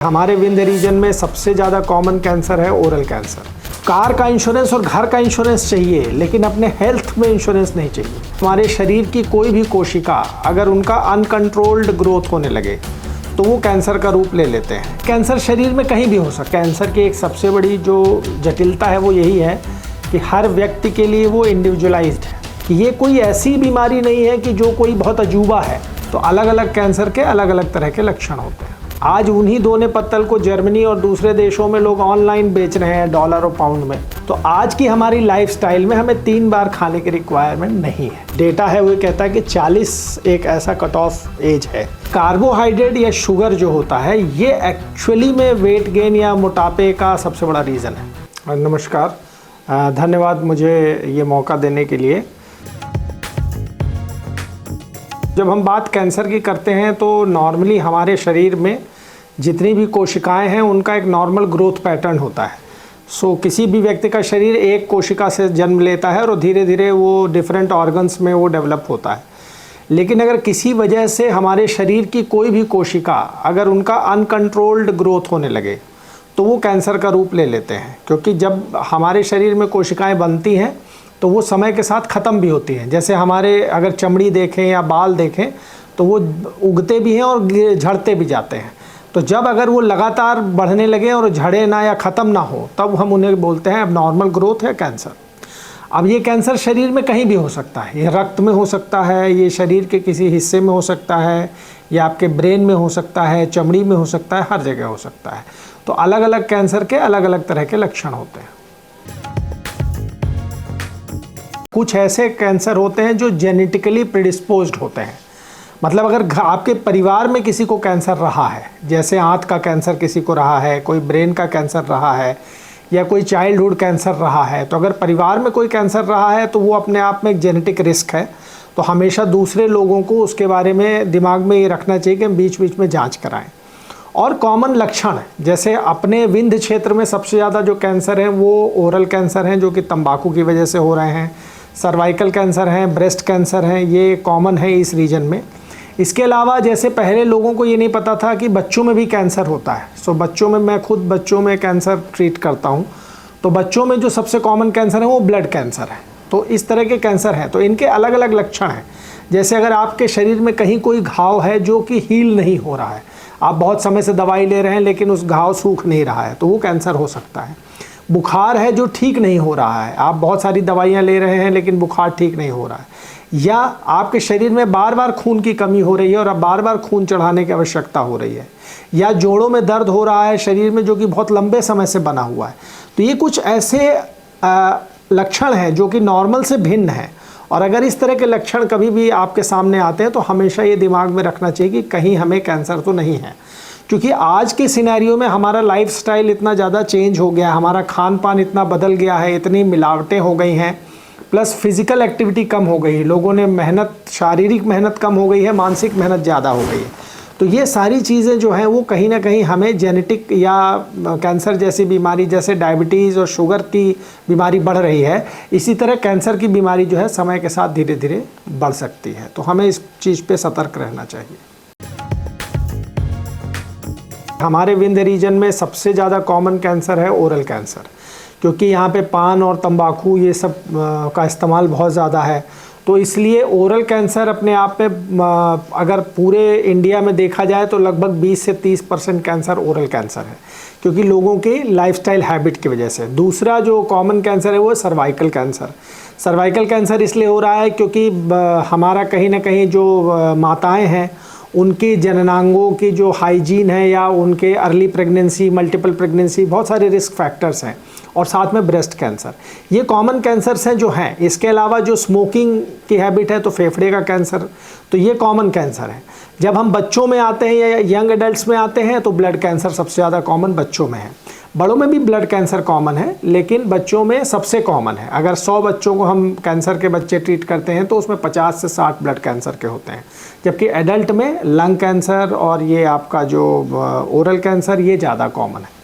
हमारे विंध्य रीजन में सबसे ज़्यादा कॉमन कैंसर है ओरल कैंसर। कार का इंश्योरेंस और घर का इंश्योरेंस चाहिए, लेकिन अपने हेल्थ में इंश्योरेंस नहीं चाहिए। हमारे शरीर की कोई भी कोशिका अगर उनका अनकंट्रोल्ड ग्रोथ होने लगे तो वो कैंसर का रूप ले लेते हैं। कैंसर शरीर में कहीं भी हो सकता है। कैंसर की एक सबसे बड़ी जो जटिलता है वो यही है कि हर व्यक्ति के लिए वो इंडिविजुअलाइज्ड है। ये कोई ऐसी बीमारी नहीं है कि जो कोई बहुत अजूबा है। तो अलग अलग कैंसर के अलग अलग तरह के लक्षण होते हैं। आज उन्हीं दोने पत्तल को जर्मनी और दूसरे देशों में लोग ऑनलाइन बेच रहे हैं डॉलर और पाउंड में। तो आज की हमारी लाइफस्टाइल में हमें 3 बार खाने की रिक्वायरमेंट नहीं है। डेटा है वो कहता है कि 40 एक ऐसा कट ऑफ एज है। कार्बोहाइड्रेट या शुगर जो होता है ये एक्चुअली में वेट गेन या मोटापे का सबसे बड़ा रीज़न है। नमस्कार, धन्यवाद मुझे ये मौका देने के लिए। जब हम बात कैंसर की करते हैं तो नॉर्मली हमारे शरीर में जितनी भी कोशिकाएं हैं उनका एक नॉर्मल ग्रोथ पैटर्न होता है। किसी भी व्यक्ति का शरीर एक कोशिका से जन्म लेता है और धीरे धीरे वो डिफरेंट ऑर्गन्स में वो डेवलप होता है। लेकिन अगर किसी वजह से हमारे शरीर की कोई भी कोशिका अगर उनका अनकंट्रोल्ड ग्रोथ होने लगे तो वो कैंसर का रूप ले लेते हैं। क्योंकि जब हमारे शरीर में कोशिकाएँ बनती हैं तो वो समय के साथ ख़त्म भी होती हैं। जैसे हमारे अगर चमड़ी देखें या बाल देखें तो वो उगते भी हैं और झड़ते भी जाते हैं। तो जब अगर वो लगातार बढ़ने लगे और झड़े ना या ख़त्म ना हो तब हम उन्हें बोलते हैं अब नॉर्मल ग्रोथ है कैंसर। अब ये कैंसर शरीर में कहीं भी हो सकता है। ये रक्त में हो सकता है, ये शरीर के किसी हिस्से में हो सकता है, या आपके ब्रेन में हो सकता है, चमड़ी में हो सकता है, हर जगह हो सकता है। तो अलग अलग कैंसर के अलग अलग तरह के लक्षण होते हैं। कुछ ऐसे कैंसर होते हैं जो जेनेटिकली प्रेडिस्पोज्ड होते हैं। मतलब अगर आपके परिवार में किसी को कैंसर रहा है, जैसे आंत का कैंसर किसी को रहा है, कोई ब्रेन का कैंसर रहा है, या कोई चाइल्डहुड कैंसर रहा है, तो अगर परिवार में कोई कैंसर रहा है तो वो अपने आप में एक जेनेटिक रिस्क है। तो हमेशा दूसरे लोगों को उसके बारे में दिमाग में ये रखना चाहिए कि हम बीच बीच में जाँच कराएँ। और कॉमन लक्षण जैसे अपने विंध्य क्षेत्र में सबसे ज़्यादा जो कैंसर हैं वो ओरल कैंसर हैं जो कि तंबाकू की वजह से हो रहे हैं। सर्वाइकल कैंसर हैं, ब्रेस्ट कैंसर हैं, ये कॉमन है इस रीजन में। इसके अलावा जैसे पहले लोगों को ये नहीं पता था कि बच्चों में भी कैंसर होता है। बच्चों में मैं खुद बच्चों में कैंसर ट्रीट करता हूँ। तो बच्चों में जो सबसे कॉमन कैंसर है वो ब्लड कैंसर है। तो इस तरह के कैंसर हैं तो इनके अलग अलग लक्षण हैं। जैसे अगर आपके शरीर में कहीं कोई घाव है जो कि हील नहीं हो रहा है, आप बहुत समय से दवाई ले रहे हैं लेकिन उस घाव सूख नहीं रहा है, तो वो कैंसर हो सकता है। बुखार है जो ठीक नहीं हो रहा है, आप बहुत सारी दवाइयाँ ले रहे हैं लेकिन बुखार ठीक नहीं हो रहा है, या आपके शरीर में बार बार खून की कमी हो रही है और अब बार बार खून चढ़ाने की आवश्यकता हो रही है, या जोड़ों में दर्द हो रहा है शरीर में जो कि बहुत लंबे समय से बना हुआ है। तो ये कुछ ऐसे लक्षण हैं जो कि नॉर्मल से भिन्न हैं। और अगर इस तरह के लक्षण कभी भी आपके सामने आते हैं तो हमेशा ये दिमाग में रखना चाहिए कि कहीं हमें कैंसर तो नहीं है। क्योंकि आज के सिनेरियो में हमारा लाइफस्टाइल इतना ज़्यादा चेंज हो गया, हमारा खान पान इतना बदल गया है, इतनी मिलावटें हो गई हैं, प्लस फिज़िकल एक्टिविटी कम हो गई है, लोगों ने मेहनत, शारीरिक मेहनत कम हो गई है, मानसिक मेहनत ज़्यादा हो गई है। तो ये सारी चीज़ें जो हैं वो कहीं ना कहीं हमें जेनेटिक या कैंसर जैसी बीमारी, जैसे डायबिटीज़ और शुगर की बीमारी बढ़ रही है, इसी तरह कैंसर की बीमारी जो है समय के साथ धीरे धीरे बढ़ सकती है। तो हमें इस चीज़ पे सतर्क रहना चाहिए। हमारे विंध्य रीजन में सबसे ज़्यादा कॉमन कैंसर है ओरल कैंसर। क्योंकि यहाँ पे पान और तंबाकू ये सब का इस्तेमाल बहुत ज़्यादा है, तो इसलिए ओरल कैंसर अपने आप में अगर पूरे इंडिया में देखा जाए तो लगभग 20 से 30% कैंसर ओरल कैंसर है, क्योंकि लोगों की लाइफस्टाइल हैबिट की वजह से। दूसरा जो कॉमन कैंसर है वो सर्वाइकल कैंसर। सर्वाइकल कैंसर इसलिए हो रहा है क्योंकि हमारा कहीं ना कहीं जो माताएँ हैं उनकी जननांगों की जो हाइजीन है, या उनके अर्ली प्रेगनेंसी, मल्टीपल प्रेगनेंसी, बहुत सारे रिस्क फैक्टर्स हैं। और साथ में ब्रेस्ट कैंसर, ये कॉमन कैंसर्स हैं जो हैं। इसके अलावा जो स्मोकिंग की हैबिट है तो फेफड़े का कैंसर, तो ये कॉमन कैंसर है। जब हम बच्चों में आते हैं या यंग एडल्ट्स में आते हैं तो ब्लड कैंसर सबसे ज़्यादा कॉमन बच्चों में है। बड़ों में भी ब्लड कैंसर कॉमन है, लेकिन बच्चों में सबसे कॉमन है। अगर 100 बच्चों को हम कैंसर के बच्चे ट्रीट करते हैं तो उसमें 50 से 60 ब्लड कैंसर के होते हैं, जबकि एडल्ट में लंग कैंसर और ये आपका जो ओरल कैंसर ये ज़्यादा कॉमन है।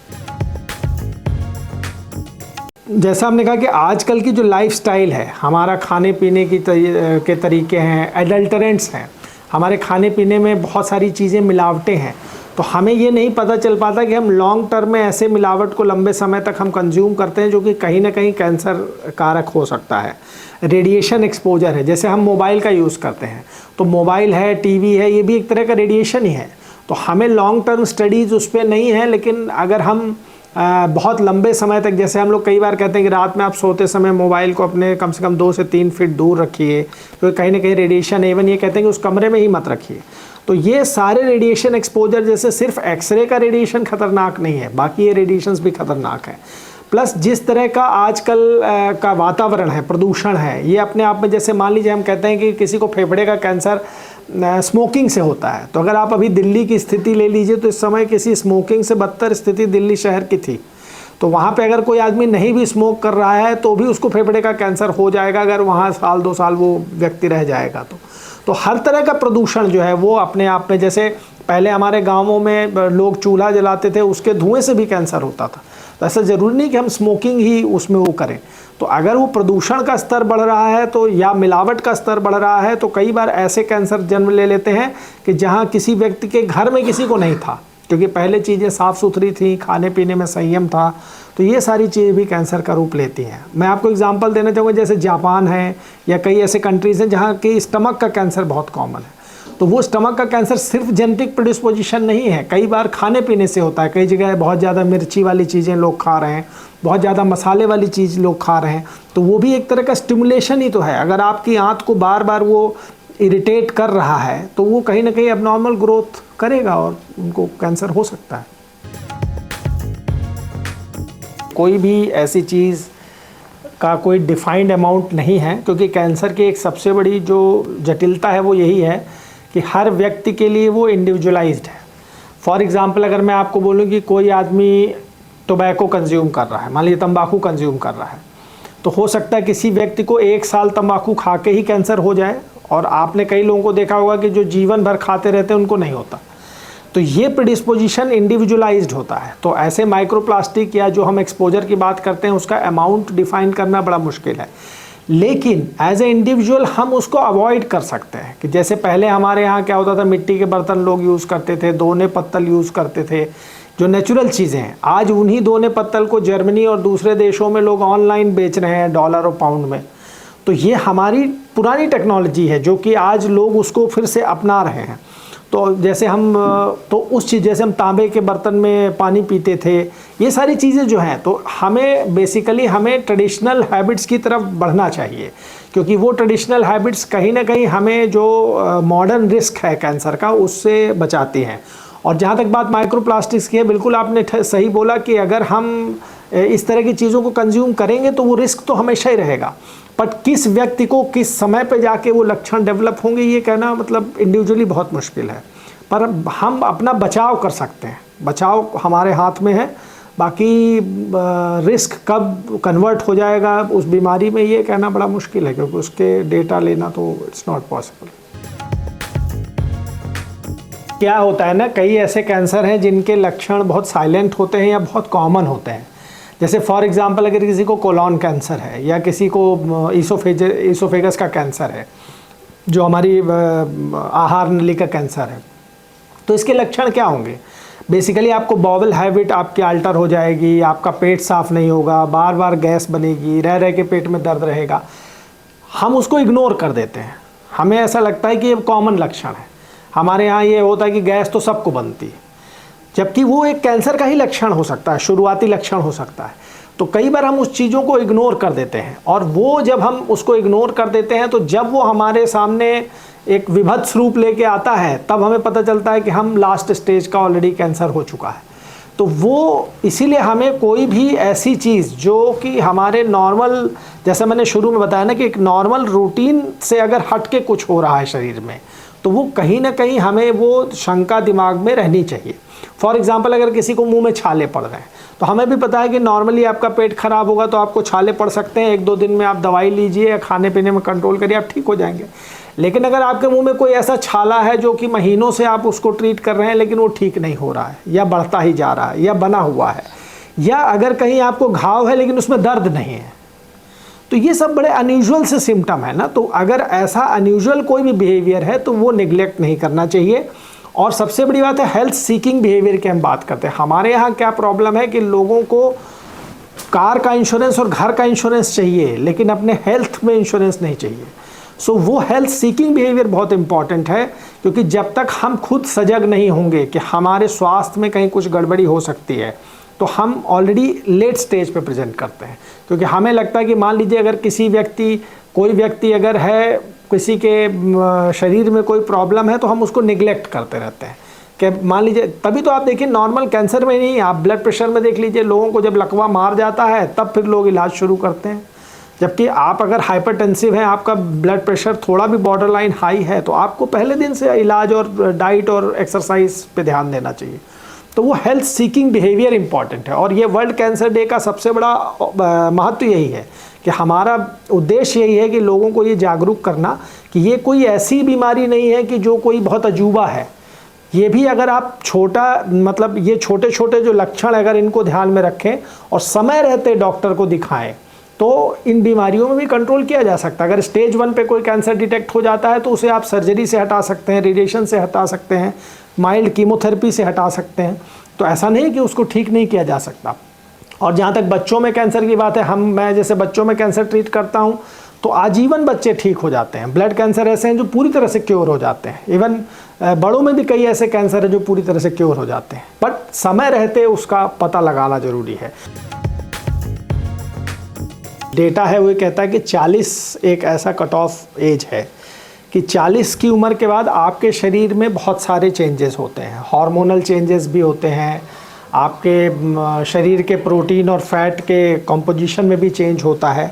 जैसा हमने कहा कि आजकल की जो लाइफस्टाइल है, हमारा खाने पीने के तरीके हैं, एडल्टरेंट्स हैं, हमारे खाने पीने में बहुत सारी चीज़ें मिलावटें हैं। तो हमें ये नहीं पता चल पाता कि हम लॉन्ग टर्म में ऐसे मिलावट को लंबे समय तक हम कंज्यूम करते हैं जो कि कहीं ना कहीं कैंसर कारक हो सकता है। रेडिएशन एक्सपोजर है, जैसे हम मोबाइल का यूज़ करते हैं तो मोबाइल है, टीवी है, ये भी एक तरह का रेडिएशन ही है। तो हमें लॉन्ग टर्म स्टडीज़ उस पर नहीं है, लेकिन अगर हम बहुत लंबे समय तक, जैसे हम लोग कई बार कहते हैं कि रात में आप सोते समय मोबाइल को अपने कम से कम 2 से 3 फीट दूर रखिए, तो कहीं ना कहीं रेडिएशन, इवन ये कहते हैं कि उस कमरे में ही मत रखिए। तो ये सारे रेडिएशन एक्सपोजर, जैसे सिर्फ एक्सरे का रेडिएशन खतरनाक नहीं है, बाकी ये रेडिएशंस भी खतरनाक है। प्लस जिस तरह का आजकल का वातावरण है, प्रदूषण है, ये अपने आप में, जैसे मान लीजिए हम कहते हैं कि किसी को फेफड़े का कैंसर स्मोकिंग से होता है, तो अगर आप अभी दिल्ली की स्थिति ले लीजिए तो इस समय किसी स्मोकिंग से बदतर स्थिति दिल्ली शहर की थी। तो वहाँ पे अगर कोई आदमी नहीं भी स्मोक कर रहा है तो भी उसको फेफड़े का कैंसर हो जाएगा, अगर वहाँ साल 2 साल वो व्यक्ति रह जाएगा तो हर तरह का प्रदूषण जो है वो अपने आप में, जैसे पहले हमारे गाँवों में लोग चूल्हा जलाते थे, उसके धुएँ से भी कैंसर होता था। तो ऐसा ज़रूरी नहीं कि हम स्मोकिंग ही उसमें वो करें। तो अगर वो प्रदूषण का स्तर बढ़ रहा है तो, या मिलावट का स्तर बढ़ रहा है, तो कई बार ऐसे कैंसर जन्म ले लेते हैं कि जहाँ किसी व्यक्ति के घर में किसी को नहीं था, क्योंकि पहले चीज़ें साफ़ सुथरी थी, खाने पीने में संयम था। तो ये सारी चीज़ें भी कैंसर का रूप लेती हैं। मैं आपको एग्जांपल देना चाहूँगा, जैसे जापान है या कई ऐसे कंट्रीज़ हैं जहाँ की स्टमक का कैंसर बहुत कॉमन है। तो वो स्टमक का कैंसर सिर्फ जेनेटिक प्रेडिस्पोजिशन नहीं है, कई बार खाने पीने से होता है। कई जगह बहुत ज़्यादा मिर्ची वाली चीज़ें लोग खा रहे हैं, बहुत ज़्यादा मसाले वाली चीज़ लोग खा रहे हैं, तो वो भी एक तरह का स्टिमुलेशन ही तो है। अगर आपकी आंत को बार बार वो इरिटेट कर रहा है तो वो कहीं ना कहीं एबनॉर्मल ग्रोथ करेगा और उनको कैंसर हो सकता है। कोई भी ऐसी चीज़ का कोई डिफाइंड अमाउंट नहीं है, क्योंकि कैंसर की एक सबसे बड़ी जो जटिलता है वो यही है कि हर व्यक्ति के लिए वो इंडिविजुअलाइज्ड है। फॉर एग्ज़ाम्पल, अगर मैं आपको बोलूँ कि कोई आदमी टोबैको कंज्यूम कर रहा है, मान लीजिए तंबाकू कंज्यूम कर रहा है, तो हो सकता है किसी व्यक्ति को 1 साल तंबाकू खा के ही कैंसर हो जाए, और आपने कई लोगों को देखा होगा कि जो जीवन भर खाते रहते हैं उनको नहीं होता। तो ये प्रेडिस्पोजिशन इंडिविजुअलाइज्ड होता है। तो ऐसे माइक्रोप्लास्टिक या जो हम एक्सपोजर की बात करते हैं उसका अमाउंट डिफाइन करना बड़ा मुश्किल है, लेकिन एज ए इंडिविजुअल हम उसको अवॉइड कर सकते हैं। कि जैसे पहले हमारे यहाँ क्या होता था, मिट्टी के बर्तन लोग यूज़ करते थे, दोने पत्तल यूज़ करते थे, जो नेचुरल चीज़ें हैं। आज उन्हीं दोने पत्तल को जर्मनी और दूसरे देशों में लोग ऑनलाइन बेच रहे हैं डॉलर और पाउंड में। तो ये हमारी पुरानी टेक्नोलॉजी है जो कि आज लोग उसको फिर से अपना रहे हैं। तो जैसे हम तो उस चीज़, जैसे हम तांबे के बर्तन में पानी पीते थे, ये सारी चीज़ें जो हैं, तो हमें बेसिकली हमें ट्रेडिशनल हैबिट्स की तरफ बढ़ना चाहिए, क्योंकि वो ट्रेडिशनल हैबिट्स कहीं ना कहीं हमें जो मॉडर्न रिस्क है कैंसर का उससे बचाती हैं। और जहाँ तक बात माइक्रोप्लास्टिक्स की है, बिल्कुल आपने सही बोला कि अगर हम इस तरह की चीज़ों को कंज्यूम करेंगे तो वो रिस्क तो हमेशा ही रहेगा, बट किस व्यक्ति को किस समय पे जाके वो लक्षण डेवलप होंगे ये कहना मतलब इंडिविजुअली बहुत मुश्किल है। पर हम अपना बचाव कर सकते हैं, बचाव हमारे हाथ में है। बाकी रिस्क कब कन्वर्ट हो जाएगा उस बीमारी में ये कहना बड़ा मुश्किल है, क्योंकि उसके डेटा लेना तो इट्स नॉट पॉसिबल। क्या होता है ना, कई ऐसे कैंसर हैं जिनके लक्षण बहुत साइलेंट होते हैं या बहुत कॉमन होते हैं। जैसे फॉर एग्जांपल, अगर किसी को कोलॉन कैंसर है या किसी को ईसोफेगस का कैंसर है, जो हमारी आहार नली का कैंसर है, तो इसके लक्षण क्या होंगे? बेसिकली आपको बॉवल हैबिट आपकी अल्टर हो जाएगी, आपका पेट साफ़ नहीं होगा, बार बार गैस बनेगी, रह रह के पेट में दर्द रहेगा। हम उसको इग्नोर कर देते हैं, हमें ऐसा लगता है कि ये कॉमन लक्षण है। हमारे यहाँ ये होता है कि गैस तो सबको बनती है, जबकि वो एक कैंसर का ही लक्षण हो सकता है, शुरुआती लक्षण हो सकता है। तो कई बार हम उस चीज़ों को इग्नोर कर देते हैं, और वो जब हम उसको इग्नोर कर देते हैं तो जब वो हमारे सामने एक विभत्स रूप लेके आता है तब हमें पता चलता है कि हम लास्ट स्टेज का ऑलरेडी कैंसर हो चुका है। तो वो इसीलिए हमें कोई भी ऐसी चीज़ जो कि हमारे नॉर्मल, जैसे मैंने शुरू में बताया ना कि एक नॉर्मल रूटीन से अगर हट के कुछ हो रहा है शरीर में, तो वो कहीं ना कहीं हमें वो शंका दिमाग में रहनी चाहिए। फॉर एग्जांपल, अगर किसी को मुंह में छाले पड़ रहे हैं, तो हमें भी पता है कि नॉर्मली आपका पेट खराब होगा तो आपको छाले पड़ सकते हैं, 1-2 दिन में आप दवाई लीजिए या खाने पीने में कंट्रोल करिए, आप ठीक हो जाएंगे। लेकिन अगर आपके मुंह में कोई ऐसा छाला है जो कि महीनों से आप उसको ट्रीट कर रहे हैं लेकिन वो ठीक नहीं हो रहा है, या बढ़ता ही जा रहा है, या बना हुआ है, या अगर कहीं आपको घाव है लेकिन उसमें दर्द नहीं है, तो ये सब बड़े अनयूजुअल से सिम्टम है ना। तो अगर ऐसा अनयूजुअल कोई भी बिहेवियर है तो वो निगलेक्ट नहीं करना चाहिए, और सबसे बड़ी बात है हेल्थ सीकिंग बिहेवियर की हम बात करते हैं। हमारे यहाँ क्या प्रॉब्लम है कि लोगों को कार का इंश्योरेंस और घर का इंश्योरेंस चाहिए, लेकिन अपने हेल्थ में इंश्योरेंस नहीं चाहिए। सो वो हेल्थ सीकिंग बिहेवियर बहुत इंपॉर्टेंट है, क्योंकि जब तक हम खुद सजग नहीं होंगे कि हमारे स्वास्थ्य में कहीं कुछ गड़बड़ी हो सकती है, तो हम ऑलरेडी लेट स्टेज पे प्रेजेंट करते हैं। क्योंकि हमें लगता है कि मान लीजिए अगर कोई व्यक्ति अगर है, किसी के शरीर में कोई प्रॉब्लम है, तो हम उसको निगलेक्ट करते रहते हैं कि मान लीजिए, तभी तो आप देखिए नॉर्मल कैंसर में नहीं, आप ब्लड प्रेशर में देख लीजिए, लोगों को जब लकवा मार जाता है तब फिर लोग इलाज शुरू करते हैं। जबकि आप अगर हाइपरटेंसिव हैं, आपका ब्लड प्रेशर थोड़ा भी बॉर्डर लाइन हाई है, तो आपको पहले दिन से इलाज और डाइट और एक्सरसाइज पे ध्यान देना चाहिए। तो वो हेल्थ सीकिंग बिहेवियर इंपॉर्टेंट है। और ये वर्ल्ड कैंसर डे का सबसे बड़ा महत्व यही है कि हमारा उद्देश्य यही है कि लोगों को ये जागरूक करना कि ये कोई ऐसी बीमारी नहीं है कि जो कोई बहुत अजूबा है। ये भी अगर आप ये छोटे छोटे जो लक्षण अगर इनको ध्यान में रखें और समय रहते डॉक्टर को दिखाएं, तो इन बीमारियों में भी कंट्रोल किया जा सकता है। अगर स्टेज 1 पे कोई कैंसर डिटेक्ट हो जाता है, तो उसे आप सर्जरी से हटा सकते हैं, रेडिएशन से हटा सकते हैं, माइल्ड कीमोथेरेपी से हटा सकते हैं। तो ऐसा नहीं कि उसको ठीक नहीं किया जा सकता। और जहाँ तक बच्चों में कैंसर की बात है, मैं जैसे बच्चों में कैंसर ट्रीट करता हूँ, तो आजीवन बच्चे ठीक हो जाते हैं। ब्लड कैंसर ऐसे हैं जो पूरी तरह से क्योर हो जाते हैं। इवन बड़ों में भी कई ऐसे कैंसर है जो पूरी तरह से क्योर हो जाते हैं, बट समय रहते उसका पता लगाना जरूरी है। डेटा है वो कहता है कि 40 एक ऐसा कट ऑफ एज है कि 40 की उम्र के बाद आपके शरीर में बहुत सारे चेंजेस होते हैं। हार्मोनल चेंजेस भी होते हैं, आपके शरीर के प्रोटीन और फैट के कंपोजिशन में भी चेंज होता है।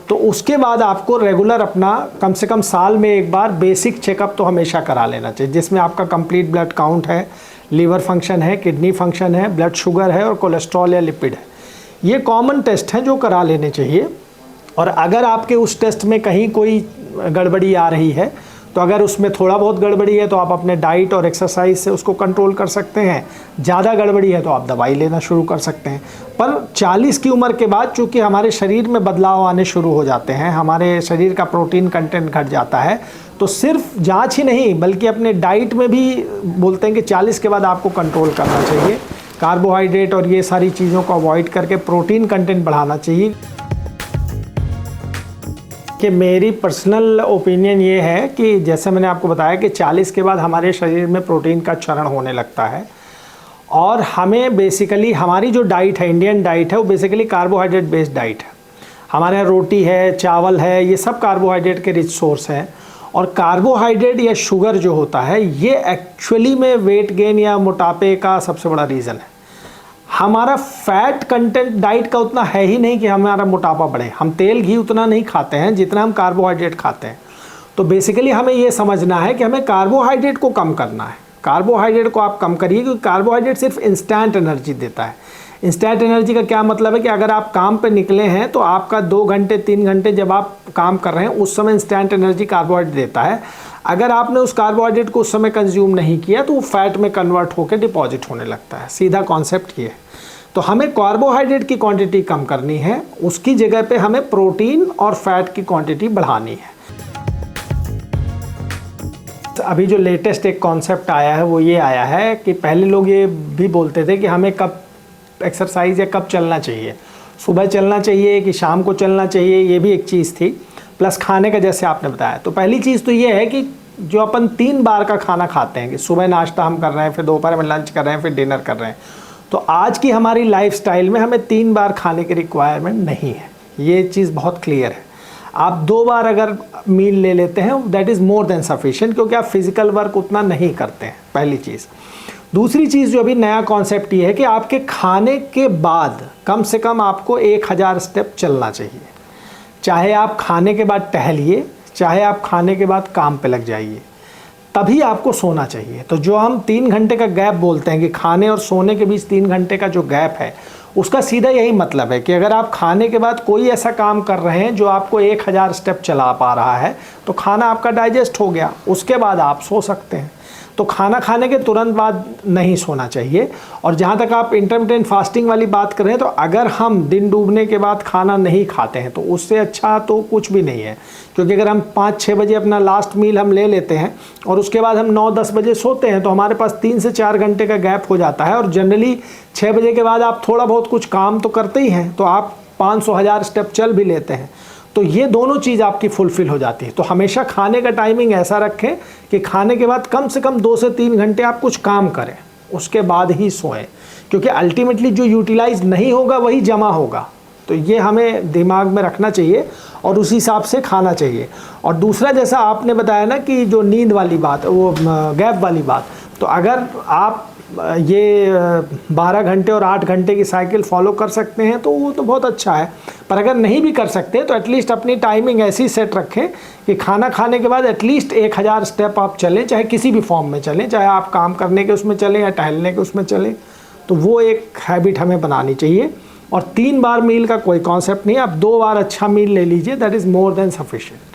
तो उसके बाद आपको रेगुलर अपना कम से कम साल में एक बार बेसिक चेकअप तो हमेशा करा लेना चाहिए, जिसमें आपका कंप्लीट ब्लड काउंट है, लीवर फंक्शन है, किडनी फंक्शन है, ब्लड शुगर है और कोलेस्ट्रॉल या लिपिड है। ये कॉमन टेस्ट हैं जो करा लेने चाहिए। और अगर आपके उस टेस्ट में कहीं कोई गड़बड़ी आ रही है, तो अगर उसमें थोड़ा बहुत गड़बड़ी है तो आप अपने डाइट और एक्सरसाइज से उसको कंट्रोल कर सकते हैं। ज़्यादा गड़बड़ी है तो आप दवाई लेना शुरू कर सकते हैं। पर 40 की उम्र के बाद चूँकि हमारे शरीर में बदलाव आने शुरू हो जाते हैं, हमारे शरीर का प्रोटीन कंटेंट घट जाता है, तो सिर्फ जाँच ही नहीं बल्कि अपने डाइट में भी बोलते हैं कि 40 के बाद आपको कंट्रोल करना चाहिए। कार्बोहाइड्रेट और ये सारी चीज़ों को अवॉइड करके प्रोटीन कंटेंट बढ़ाना चाहिए। कि मेरी पर्सनल ओपिनियन ये है कि जैसे मैंने आपको बताया कि 40 के बाद हमारे शरीर में प्रोटीन का क्षरण होने लगता है, और हमें बेसिकली हमारी जो डाइट है, इंडियन डाइट है, वो बेसिकली कार्बोहाइड्रेट बेस्ड डाइट है। हमारे यहाँ रोटी है, चावल है, ये सब कार्बोहाइड्रेट के रिच सोर्स हैं। और कार्बोहाइड्रेट या शुगर जो होता है, ये एक्चुअली में वेट गेन या मोटापे का सबसे बड़ा रीज़न है। हमारा फैट कंटेंट डाइट का उतना है ही नहीं कि हमारा मोटापा बढ़े। हम तेल घी उतना नहीं खाते हैं जितना हम कार्बोहाइड्रेट खाते हैं। तो बेसिकली हमें ये समझना है कि हमें कार्बोहाइड्रेट को कम करना है। कार्बोहाइड्रेट को आप कम करिए, क्योंकि कार्बोहाइड्रेट सिर्फ इंस्टेंट एनर्जी देता है। इंस्टेंट एनर्जी का क्या मतलब है कि अगर आप काम पे निकले हैं तो आपका 2 घंटे 3 घंटे जब आप काम कर रहे हैं, उस समय इंस्टेंट एनर्जी कार्बोहाइड्रेट देता है। अगर आपने उस कार्बोहाइड्रेट को उस समय कंज्यूम नहीं किया तो वो फैट में कन्वर्ट होकर डिपॉजिट होने लगता है। सीधा कॉन्सेप्ट ये है। तो हमें कार्बोहाइड्रेट की क्वांटिटी कम करनी है, उसकी जगह पे हमें प्रोटीन और फैट की क्वांटिटी बढ़ानी है। अभी जो लेटेस्ट एक कॉन्सेप्ट आया है वो ये आया है कि पहले लोग ये भी बोलते थे कि हमें कब एक्सरसाइज या कब चलना चाहिए, सुबह चलना चाहिए कि शाम को चलना चाहिए, ये भी एक चीज़ थी। प्लस खाने का जैसे आपने बताया, तो पहली चीज़ तो ये है कि जो अपन 3 बार का खाना खाते हैं कि सुबह नाश्ता हम कर रहे हैं, फिर दोपहर में लंच कर रहे हैं, फिर डिनर कर रहे हैं, तो आज की हमारी लाइफस्टाइल में हमें 3 बार खाने की रिक्वायरमेंट नहीं है। ये चीज़ बहुत क्लियर है। आप 2 बार अगर मील ले लेते हैं, that is more than sufficient, क्योंकि आप फिजिकल वर्क उतना नहीं करते हैं, पहली चीज़। दूसरी चीज़ जो अभी नया कॉन्सेप्ट ये है कि आपके खाने के बाद कम से कम आपको 1000 स्टेप चलना चाहिए। चाहे आप खाने के बाद टहलिए, चाहे आप खाने के बाद काम पे लग जाइए, तभी आपको सोना चाहिए। तो जो हम 3 घंटे का गैप बोलते हैं कि खाने और सोने के बीच 3 घंटे का जो गैप है, उसका सीधा यही मतलब है कि अगर आप खाने के बाद कोई ऐसा काम कर रहे हैं जो आपको 1000 स्टेप चला पा रहा है, तो खाना आपका डाइजेस्ट हो गया, उसके बाद आप सो सकते हैं। तो खाना खाने के तुरंत बाद नहीं सोना चाहिए। और जहाँ तक आप इंटरमिटेंट फास्टिंग वाली बात कर रहे हैं, तो अगर हम दिन डूबने के बाद खाना नहीं खाते हैं तो उससे अच्छा तो कुछ भी नहीं है, क्योंकि अगर हम 5-6 बजे अपना लास्ट मील हम ले लेते हैं और उसके बाद हम 9-10 बजे सोते हैं तो हमारे पास 3 से 4 घंटे का गैप हो जाता है। और जनरली 6 बजे के बाद आप थोड़ा बहुत कुछ काम तो करते ही हैं, तो आप 500-1000 स्टेप चल भी लेते हैं, तो ये दोनों चीज़ आपकी फुलफ़िल हो जाती है। तो हमेशा खाने का टाइमिंग ऐसा रखें कि खाने के बाद कम से कम 2 से 3 घंटे आप कुछ काम करें, उसके बाद ही सोएं, क्योंकि अल्टीमेटली जो यूटिलाइज नहीं होगा वही जमा होगा। तो ये हमें दिमाग में रखना चाहिए और उसी हिसाब से खाना चाहिए। और दूसरा, जैसा आपने बताया ना कि जो नींद वाली बात, वो गैप वाली बात, तो अगर आप ये 12 घंटे और 8 घंटे की साइकिल फॉलो कर सकते हैं तो वो तो बहुत अच्छा है। पर अगर नहीं भी कर सकते तो एटलीस्ट अपनी टाइमिंग ऐसी सेट रखें कि खाना खाने के बाद एटलीस्ट 1000 स्टेप आप चलें, चाहे किसी भी फॉर्म में चलें, चाहे आप काम करने के उसमें चलें या टहलने के उसमें चलें। तो वो एक हैबिट हमें बनानी चाहिए। और 3 बार मील का कोई कॉन्सेप्ट नहीं है, आप 2 बार अच्छा मील ले लीजिए, that is more than sufficient.